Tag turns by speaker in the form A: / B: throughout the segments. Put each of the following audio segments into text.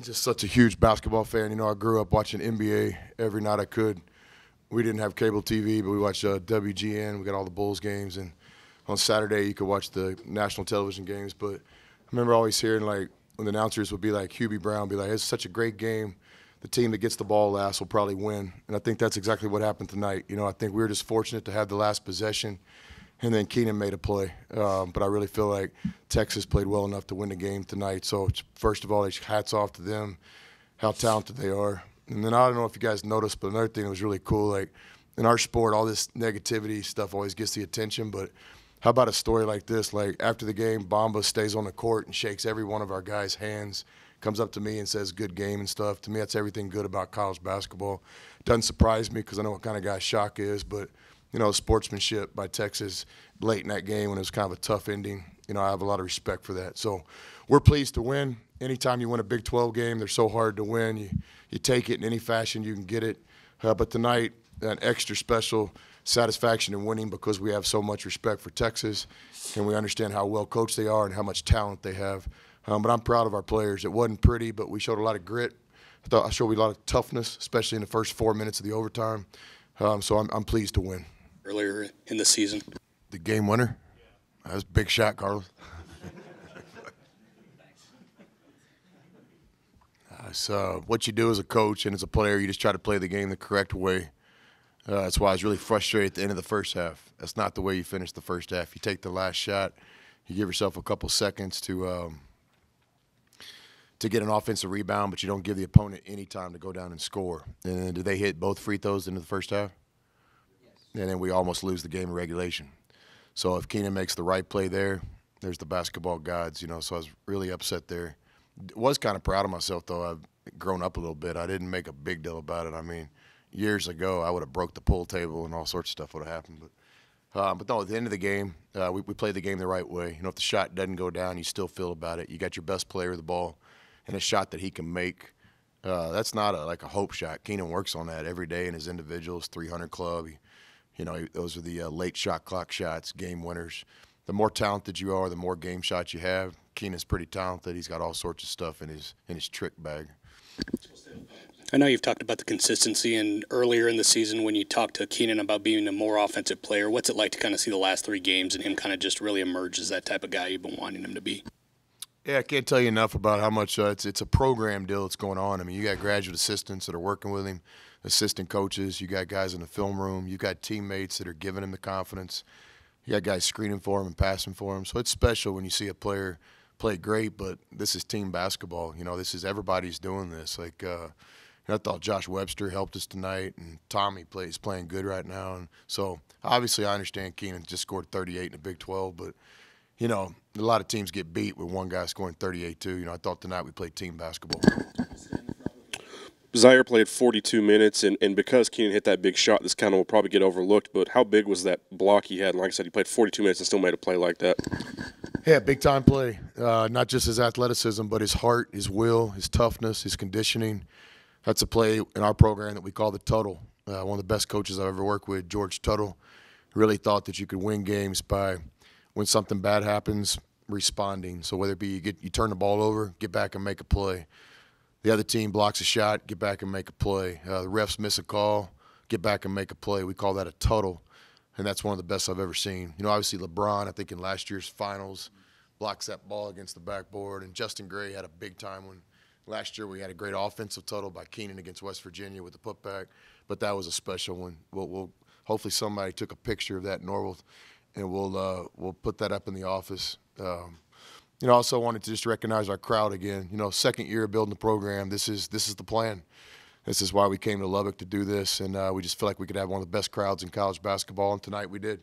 A: Just such a huge basketball fan. You know, I grew up watching NBA every night I could. We didn't have cable TV, but we watched WGN. We got all the Bulls games, and on Saturday you could watch the national television games. But I remember always hearing, like, when the announcers would be like, Hubie Brown would be like, it's such a great game. The team that gets the ball last will probably win. And I think that's exactly what happened tonight. You know, I think we were just fortunate to have the last possession, and then Keenan made a play. But I really feel like Texas played well enough to win the game tonight. So first of all, hats off to them, how talented they are. And then I don't know if you guys noticed, but another thing that was really cool, like in our sport, all this negativity stuff always gets the attention. But how about a story like this? Like after the game, Bamba stays on the court and shakes every one of our guys' hands, comes up to me and says, good game and stuff. To me, that's everything good about college basketball. Doesn't surprise me because I know what kind of guy Shock is, but you know, sportsmanship by Texas late in that game when it was kind of a tough ending. You know, I have a lot of respect for that. So we're pleased to win. Anytime you win a Big 12 game, they're so hard to win. You take it in any fashion you can get it. But tonight, an extra special satisfaction in winning because we have so much respect for Texas and we understand how well coached they are and how much talent they have. But I'm proud of our players. It wasn't pretty, but we showed a lot of grit. I showed a lot of toughness, especially in the first 4 minutes of the overtime. So I'm pleased to win.
B: Earlier in the season,
A: the game winner? That was a big shot, Carlos. So what you do as a coach and as a player, you just try to play the game the correct way. That's why I was really frustrated at the end of the first half. That's not the way you finish the first half. You take the last shot, you give yourself a couple seconds to get an offensive rebound, but you don't give the opponent any time to go down and score. And then did they hit both free throws into the first half? Yes. And then we almost lose the game in regulation. So if Keenan makes the right play there, there's the basketball gods, you know. So I was really upset there. Was kind of proud of myself, though. I've grown up a little bit. I didn't make a big deal about it. I mean, years ago, I would have broke the pool table and all sorts of stuff would have happened. But no, at the end of the game, we played the game the right way. You know, if the shot doesn't go down, you still feel about it. You got your best player of the ball and a shot that he can make. That's not like a hope shot. Keenan works on that every day in his individuals, 300 club. Those are the late shot clock shots, game winners. The more talented you are, the more game shots you have. Keenan's pretty talented. He's got all sorts of stuff in his trick bag.
B: I know you've talked about the consistency, and earlier in the season when you talked to Keenan about being a more offensive player, what's it like to kind of see the last 3 games and him kind of just really emerge as that type of guy you've been wanting him to be?
A: Yeah, I can't tell you enough about how much it's a program deal that's going on. I mean, you got graduate assistants that are working with him, assistant coaches. You got guys in the film room. You got teammates that are giving him the confidence. You got guys screening for him and passing for him. So it's special when you see a player play great, but this is team basketball. You know, everybody's doing this. Like, I thought Josh Webster helped us tonight, and Tommy is playing good right now. And so obviously I understand Keenan just scored 38 in the Big 12, but, you know, a lot of teams get beat with one guy scoring 38 too. You know, I thought tonight we played team basketball.
C: Zaire played 42 minutes, and because Keenan hit that big shot, this kind of will probably get overlooked, but how big was that block he had? And like I said, he played 42 minutes and still made a play like that.
A: Yeah, big-time play. Not just his athleticism, but his heart, his will, his toughness, his conditioning. That's a play in our program that we call the Tuttle. One of the best coaches I've ever worked with, George Tuttle, really thought that you could win games by, when something bad happens, responding. So whether it be you turn the ball over, get back and make a play. The other team blocks a shot, get back and make a play. The refs miss a call, get back and make a play. We call that a Tuttle, and that's one of the best I've ever seen. You know, obviously LeBron, I think in last year's finals, blocks that ball against the backboard, and Justin Gray had a big time when last year we had a great offensive Tuttle by Keenan against West Virginia with the putback, but that was a special one. We'll hopefully somebody took a picture of that in Norwell, and we'll put that up in the office. You know, also wanted to just recognize our crowd again. You know, second year of building the program. This is the plan. This is why we came to Lubbock to do this, and we just feel like we could have one of the best crowds in college basketball, and tonight we did.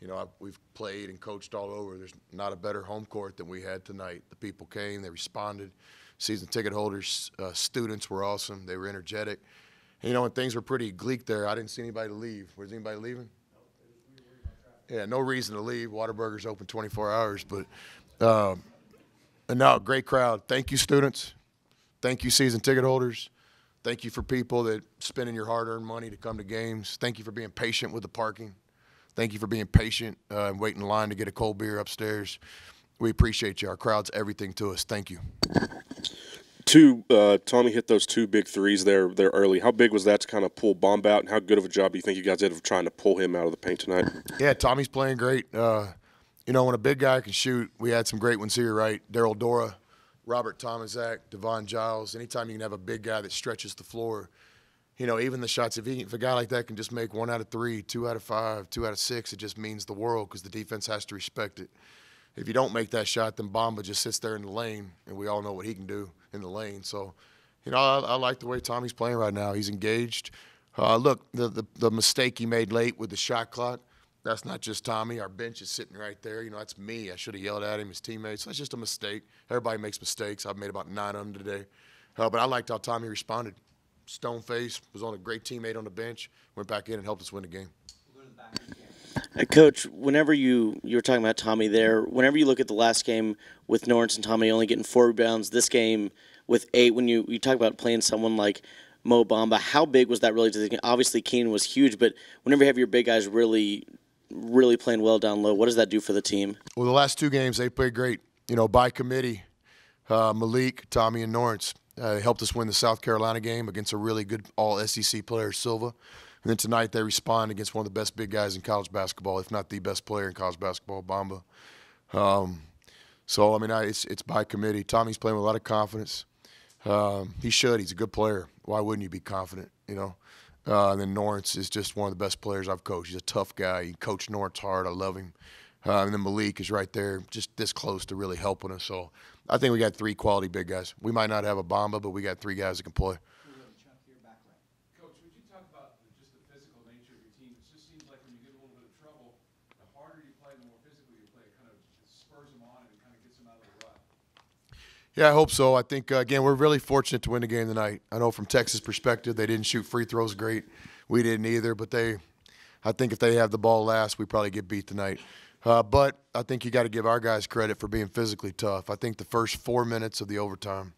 A: You know, we've played and coached all over. There's not a better home court than we had tonight. The people came, they responded. Season ticket holders, students were awesome. They were energetic. And, you know, when things were pretty bleak there, I didn't see anybody leave. Was anybody leaving? Yeah, no reason to leave. Whataburger's open 24 hours, but. And no, great crowd. Thank you, students. Thank you, season ticket holders. Thank you for people that spending your hard-earned money to come to games. Thank you for being patient with the parking. Thank you for being patient and waiting in line to get a cold beer upstairs. We appreciate you. Our crowd's everything to us. Thank you.
C: Tommy hit those 2 big threes there early. How big was that to kind of pull Bomb out, and how good of a job do you think you guys did of trying to pull him out of the paint tonight?
A: Yeah, Tommy's playing great. You know, when a big guy can shoot, we had some great ones here, right? Daryl Dora, Robert Tomaszak, Devon Giles. Anytime you can have a big guy that stretches the floor, you know, even the shots, if a guy like that can just make 1 out of 3, 2 out of 5, 2 out of 6, it just means the world because the defense has to respect it. If you don't make that shot, then Bamba just sits there in the lane, and we all know what he can do in the lane. So, you know, I like the way Tommy's playing right now. He's engaged. Look, the mistake he made late with the shot clock, that's not just Tommy. Our bench is sitting right there. You know, that's me. I should have yelled at him, his teammates. That's just a mistake. Everybody makes mistakes. I've made about 9 of them today. But I liked how Tommy responded. Stone face, was on a great teammate on the bench, went back in and helped us win the game.
D: Coach, whenever you were talking about Tommy there, whenever you look at the last game with Norris and Tommy only getting 4 rebounds, this game with 8, when you talk about playing someone like Mo Bamba, how big was that really to the game? Obviously, Keenan was huge, but whenever you have your big guys really playing well down low, what does that do for the team?
A: Well, the last 2 games, they played great. You know, by committee, Malik, Tommy, and Norris helped us win the South Carolina game against a really good all-SEC player, Silva. And then tonight they respond against one of the best big guys in college basketball, if not the best player in college basketball, Bamba. So, I mean, it's by committee. Tommy's playing with a lot of confidence. He should. He's a good player. Why wouldn't you be confident, you know? And then Norris is just one of the best players I've coached. He's a tough guy. He coached Norris hard. I love him. And then Malik is right there, just this close to really helping us. So I think we got 3 quality big guys. We might not have a Bamba, but we got 3 guys that can play.
E: Coach, would you talk about just the physical nature of your team? It just seems like when you get a little bit of trouble, the harder you play, the more physically you play. It kind of spurs them on and kind of gets them out of the rut.
A: Yeah, I hope so. I think, again, we're really fortunate to win the game tonight. I know from Texas' perspective, they didn't shoot free throws great. We didn't either, but I think if they have the ball last, we probably get beat tonight. But I think you got to give our guys credit for being physically tough. I think the first 4 minutes of the overtime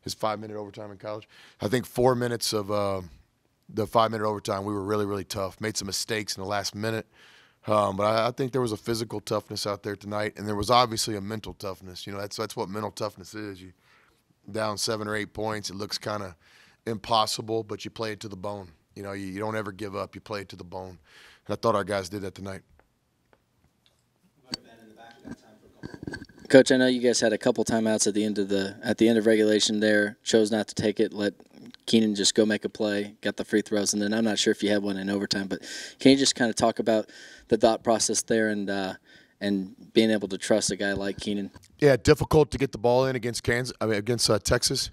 A: is 5-minute overtime in college. I think 4 minutes of the 5-minute overtime, we were really, really tough. Made some mistakes in the last minute. But I think there was a physical toughness out there tonight, and there was obviously a mental toughness. You know, that's what mental toughness is. You down 7 or 8 points, it looks kind of impossible, but you play it to the bone. You know, you don't ever give up. You play it to the bone. And I thought our guys did that tonight.
D: Coach, I know you guys had a couple timeouts at the end of regulation there. Chose not to take it. Let Keenan just go make a play. Got the free throws, and then I'm not sure if you had one in overtime. But can you just kind of talk about the thought process there and being able to trust a guy like Keenan?
A: Yeah, difficult to get the ball in against Texas,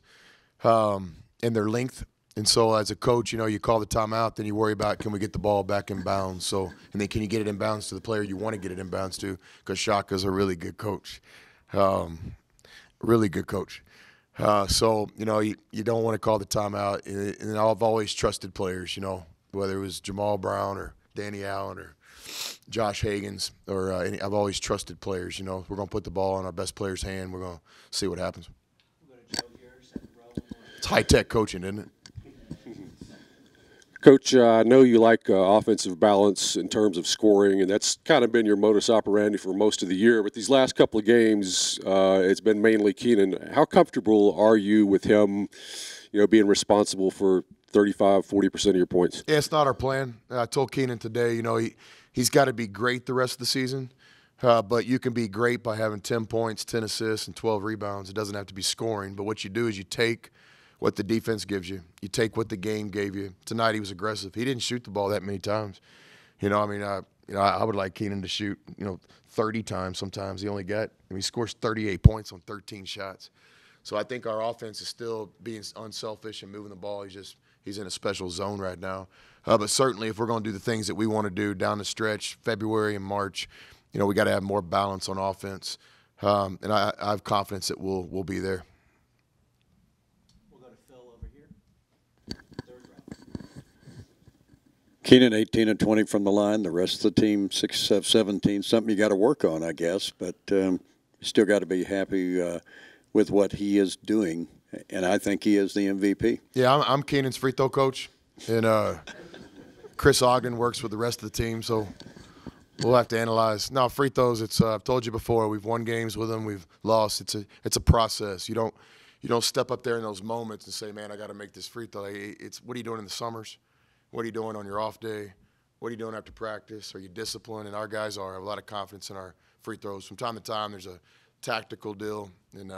A: and their length. And so as a coach, you know, you call the timeout, then you worry about can we get the ball back in bounds. So, and then can you get it in bounds to the player you want to get it in bounds to? Because Shaka's a really good coach, really good coach. So, you know, you don't want to call the timeout. And I've always trusted players, you know, whether it was Jamal Brown or Danny Allen or Josh Hagens or I've always trusted players. You know, we're going to put the ball in our best player's hand. We're going to see what happens. It's high-tech coaching, isn't it?
F: Coach, I know you like offensive balance in terms of scoring, and that's kind of been your modus operandi for most of the year. But these last couple of games, it's been mainly Keenan. How comfortable are you with him, you know, being responsible for 35, 40% of your points?
A: Yeah, it's not our plan. I told Keenan today, you know, he's got to be great the rest of the season, but you can be great by having 10 points, 10 assists, and 12 rebounds. It doesn't have to be scoring. But what you do is you take what the defense gives you. You take what the game gave you. Tonight he was aggressive. He didn't shoot the ball that many times. You know, I mean, I would like Keenan to shoot, 30 times sometimes. He only got, he scores 38 points on 13 shots. So I think our offense is still being unselfish and moving the ball. He's in a special zone right now. But certainly if we're going to do the things that we want to do down the stretch, February and March, we got to have more balance on offense. And I have confidence that we'll be there.
G: Keenan 18 and 20 from the line. The rest of the team 6 of 17. Something you got to work on, I guess. But you still got to be happy with what he is doing, and I think he is the MVP.
A: Yeah, I'm Keenan's free throw coach, and Chris Ogden works with the rest of the team. So We'll have to analyze. No, free throws. It's I've told you before. We've won games with them. We've lost. It's a process. You don't step up there in those moments and say, man, I got to make this free throw. It's what are you doing in the summers? What are you doing on your off day? What are you doing after practice? Are you disciplined? And our guys have a lot of confidence in our free throws. From time to time, there's a tactical deal, and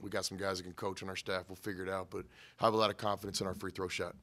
A: we got some guys that can coach on our staff. We'll figure it out, but I have a lot of confidence in our free throw shot.